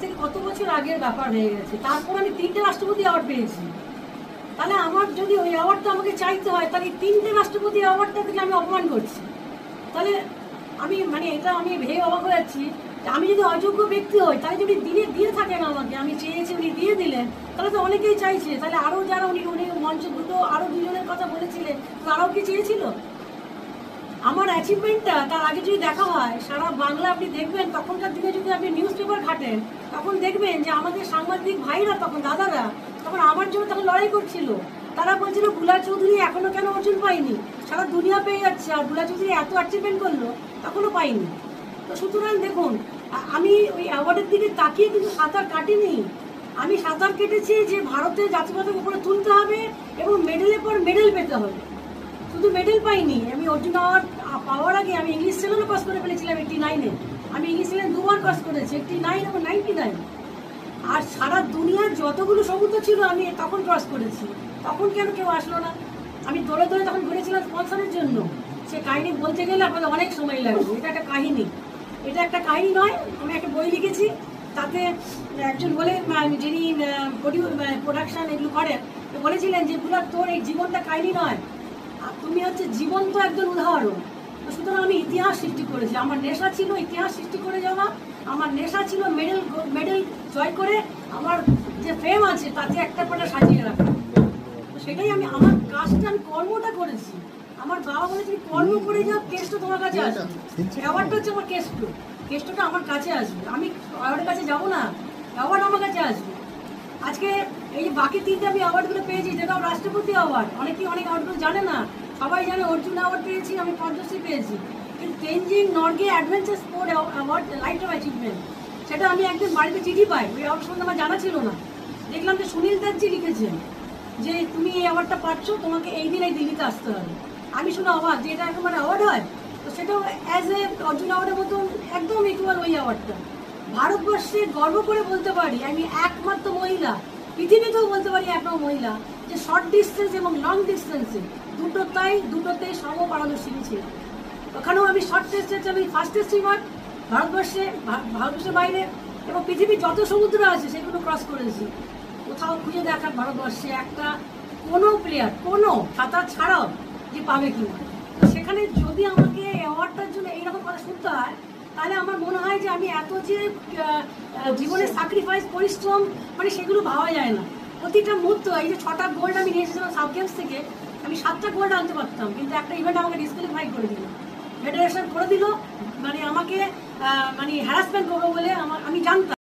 থেকে কত বছর আগের ব্যাপার হয়ে গেছে। তারপর আমি 3টে রাষ্ট্রপতি অ্যাওয়ার্ড পেয়েছি। তাহলে আমার যদি ওই অ্যাওয়ার্ডটা আমাকে চাইতে হয়, তাহলে 3টে রাষ্ট্রপতি অ্যাওয়ার্ডটা থেকে আমি অপমান করছি। তাহলে আমি এটা আমি ভেবে অবাক হয়ে যাচ্ছি। আমি যদি অযোগ্য ব্যক্তি হই, তাহলে যদি দিয়ে থাকেন আমাকে, আমি চেয়েছি উনি দিয়ে দিলেন, তাহলে তো অনেকেই চাইছে। তাহলে আরও যারা উনি মঞ্চ দুটো আরও দুজনের কথা বলেছিলেন, তারাও কি চেয়েছিল? আমার অ্যাচিভমেন্টটা তার আগে যদি দেখা হয়, সারা বাংলা আপনি দেখবেন, তখনকার দিনে যদি আপনি নিউজ পেপার ঘাটেন, তখন দেখবেন যে আমাদের সাংবাদিক ভাইরা, তখন দাদারা, তখন আমার জন্য তখন লড়াই করছিল। তারা বলছিল বুলা চৌধুরী এখনো কেন অর্জন পাইনি, সারা দুনিয়া পেয়ে যাচ্ছে, আর বুলা চৌধুরী এত অ্যাচিভমেন্ট করলো তখনও পাইনি। তো সুতরাং দেখুন, আমি ওই অ্যাওয়ার্ডের দিকে তাকিয়ে কিন্তু সাঁতার কাটিনি। আমি সাঁতার কেটেছি যে ভারতের জাতিগতের উপরে তুলতে হবে এবং মেডেলের পর মেডেল পেতে হবে। শুধু মেডেল পাইনি, আমি অর্জুন অ্যাওয়ার্ড পাওয়ার আগে আমি ইংলিশ 7ও পাস করে ফেলেছিলাম 89-এ। আমি ইংলিশ 7 দুবার পাস করেছি, 89 এবং 99। আর সারা দুনিয়ার যতগুলো সমুদ্র ছিল আমি তখন ক্রস করেছি। তখন কেউ আসলো না? আমি দৌড়ে তখন ঘুরেছিলাম স্পন্সরের জন্য। সে কাহিনী বলতে গেলে আপনাদের অনেক সময় লাগবে। এটা একটা কাহিনী, এটা একটা কাহিনী নয়। আমি একটা বই লিখেছি, তাতে একজন বলে, যিনি প্রোডাকশন এগুলো করেন, বলেছিলেন যে বুলা তোর এই জীবনটা কাহিনী নয়, আর তুমি হচ্ছে জীবন্ত একজন উদাহরণ। তো সুতরাং আমি ইতিহাস সৃষ্টি করেছি। আমার নেশা ছিল ইতিহাস সৃষ্টি করে যাওয়া, আমার নেশা ছিল মেডেল জয় করে আমার যে ফেম আছে তাতে একটা পাটা সাজিয়ে রাখা। তো সেটাই আমার কাজটা, আমি কর্মটা করেছি। আমার বাবা বলেছে কর্ম করে যাও, কেষ্ট তোমার কাছে আসবে। অ্যাওয়ার্ডটা হচ্ছে আমার কেষ্টটা আমার কাছে আসবে। আমি অ্যাওয়ার্ডের কাছে যাবো না, অ্যাওয়ার্ড আমার কাছে আসবে। আজকে এই যে বাকি 3টে আমি অ্যাওয়ার্ডগুলো পেয়েছি, যেটাও রাষ্ট্রপতি অ্যাওয়ার্ড, অনেক অ্যাওয়ার্ডগুলো জানে না। সবাই জানে অর্জুন অ্যাওয়ার্ড পেয়েছি, আমি পদ্মশ্রী পেয়েছি। কিন্তু Tenzing Norgay adventure sport award life time achievement, সেটা আমি একদিন বাড়িতে চিঠি পাই। ওই অ্যাওয়ার্ড সম্বন্ধে আমার জানা ছিল না। দেখলাম যে সুনীল দাসজি লিখেছেন যে তুমি এই অ্যাওয়ার্ডটা পাচ্ছ, তোমাকে এই দিন এই দিল্লিতে আসতে হবে। আমি শুনে অবাক যে এটা একেবারে অ্যাওয়ার্ড হয়। তো সেটাও অ্যাজ এ অর্জুন অ্যাওয়ার্ডের মতন একদম ইকুয়াল ওই অ্যাওয়ার্ডটা। ভারতবর্ষে গর্ব করে বলতে পারি আমি একমাত্র মহিলা, পৃথিবীতেও বলতে পারি একমাত্র মহিলা, যে শর্ট ডিস্টেন্স এবং লং ডিস্টেন্সে দুটোতেই সমপারদর্শী ছিল। ওখানেও আমি শর্ট ডিস্টেন্সে আমি ফার্স্টেস্ট সুইমার ভারতবর্ষের বাইরে, এবং পৃথিবীর যত সমুদ্র আছে সেগুলো ক্রস করেছি। কোথাও খুঁজে দেখার ভারতবর্ষে একটা কোনো প্লেয়ার, কোনো সাঁতার ছাড়াও যে পাবে কিনা। তো সেখানে যদি আমাকে অ্যাওয়ার্ডটার জন্য এইরকম কথা শুনতে হয়, তাহলে আমার মনে হয় যে আমি এত যে জীবনের স্যাক্রিফাইস, পরিশ্রম, সেগুলো ভাবা যায় না। প্রতিটা মুহূর্ত, এই যে 6টা গোল্ড আমি নিয়ে এসেছিলাম সাব গেমস থেকে, আমি 7টা গোল্ড আনতে পারতাম, কিন্তু একটা ইভেন্ট আমাকে ডিসক্যালিফাই করে দিল, ফেডারেশন করে দিল। আমাকে হ্যারাসমেন্ট করবো বলে আমি জানতাম।